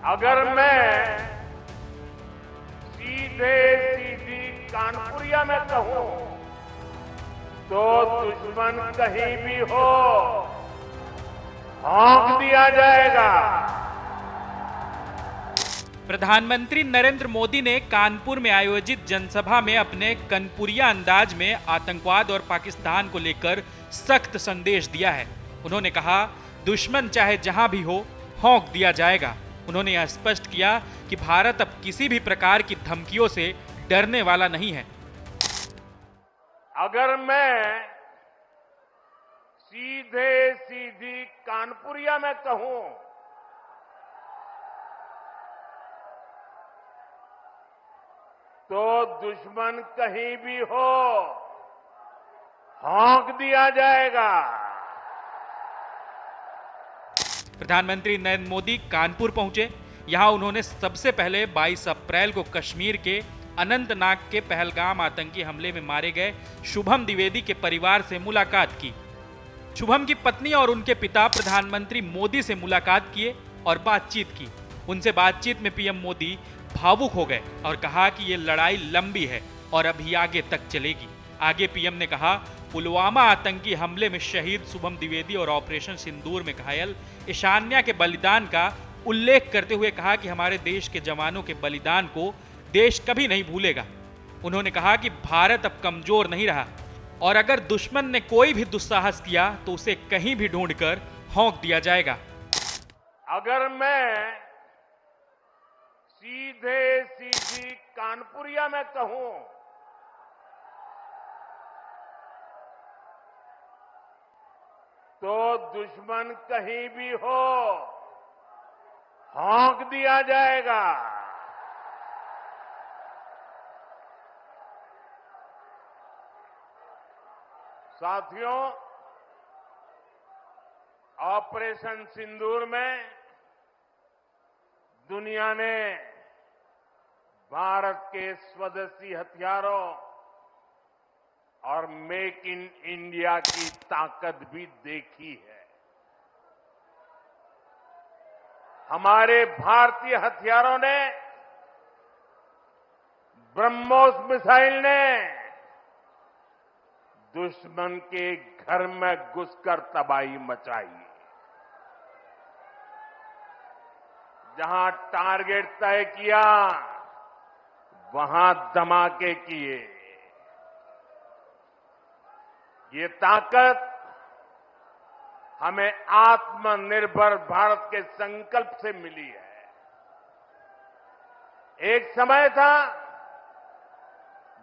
अगर मैं सीधी कानपुरिया में कहूं तो दुश्मन कहीं भी हो हाँक दिया जाएगा। प्रधानमंत्री नरेंद्र मोदी ने कानपुर में आयोजित जनसभा में अपने कनपुरिया अंदाज में आतंकवाद और पाकिस्तान को लेकर सख्त संदेश दिया है। उन्होंने कहा, दुश्मन चाहे जहां भी हो हाँक दिया जाएगा। उन्होंने यह स्पष्ट किया कि भारत अब किसी भी प्रकार की धमकियों से डरने वाला नहीं है। अगर मैं सीधी कानपुरिया में कहूं तो दुश्मन कहीं भी हो हाँक दिया जाएगा। प्रधानमंत्री नरेंद्र मोदी कानपुर पहुंचे। यहां उन्होंने सबसे पहले 22 अप्रैल को कश्मीर के अनंतनाग के पहलगाम आतंकी हमले में मारे गए शुभम द्विवेदी के परिवार से मुलाकात की। शुभम की पत्नी और उनके पिता प्रधानमंत्री मोदी से मुलाकात किए और बातचीत की। उनसे बातचीत में पीएम मोदी भावुक हो गए और कहा कि ये लड़ाई लंबी है और अभी आगे तक चलेगी। आगे पीएम ने कहा, पुलवामा आतंकी हमले में शहीद शुभम द्विवेदी और ऑपरेशन सिंदूर में घायल ईशान्या के बलिदान का उल्लेख करते हुए कहा कि हमारे देश के जवानों के बलिदान को देश कभी नहीं भूलेगा। उन्होंने कहा कि भारत अब कमजोर नहीं रहा और अगर दुश्मन ने कोई भी दुस्साहस किया तो उसे कहीं भी ढूंढकर हाँक दिया जाएगा। अगर मैं सीधी कानपुरिया में कहूं तो दुश्मन कहीं भी हो हाँक दिया जाएगा। साथियों, ऑपरेशन सिंदूर में दुनिया ने भारत के स्वदेशी हथियारों और मेक इन इंडिया की ताकत भी देखी है। हमारे भारतीय हथियारों ने, ब्रह्मोस मिसाइल ने दुश्मन के घर में घुसकर तबाही मचाई। जहां टारगेट तय किया वहां धमाके किए। ये ताकत हमें आत्मनिर्भर भारत के संकल्प से मिली है। एक समय था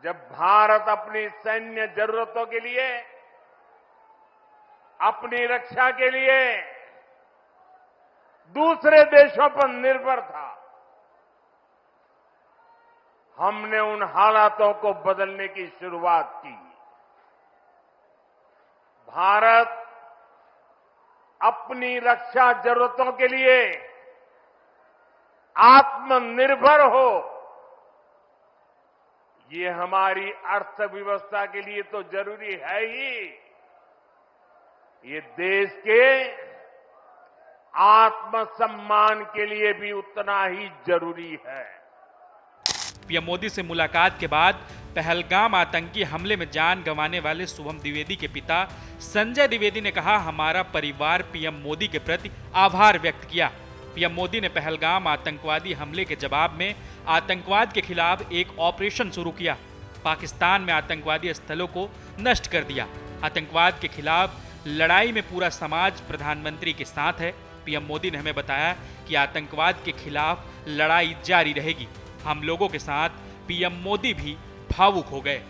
जब भारत अपनी सैन्य जरूरतों के लिए, अपनी रक्षा के लिए दूसरे देशों पर निर्भर था। हमने उन हालातों को बदलने की शुरुआत की। भारत अपनी रक्षा जरूरतों के लिए आत्मनिर्भर हो, ये हमारी अर्थव्यवस्था के लिए तो जरूरी है ही, ये देश के आत्मसम्मान के लिए भी उतना ही जरूरी है। पीएम मोदी से मुलाकात के बाद पहलगाम आतंकी हमले में जान गंवाने वाले शुभम द्विवेदी के पिता संजय द्विवेदी ने कहा, हमारा परिवार पीएम मोदी के प्रति आभार व्यक्त किया। पीएम मोदी ने पहलगाम आतंकवादी हमले के जवाब में आतंकवाद के खिलाफ एक ऑपरेशन शुरू किया। पाकिस्तान में आतंकवादी स्थलों को नष्ट कर दिया। आतंकवाद के खिलाफ लड़ाई में पूरा समाज प्रधानमंत्री के साथ है। पीएम मोदी ने हमें बताया कि आतंकवाद के खिलाफ लड़ाई जारी रहेगी। हम लोगों के साथ पीएम मोदी भी भावुक हो गए।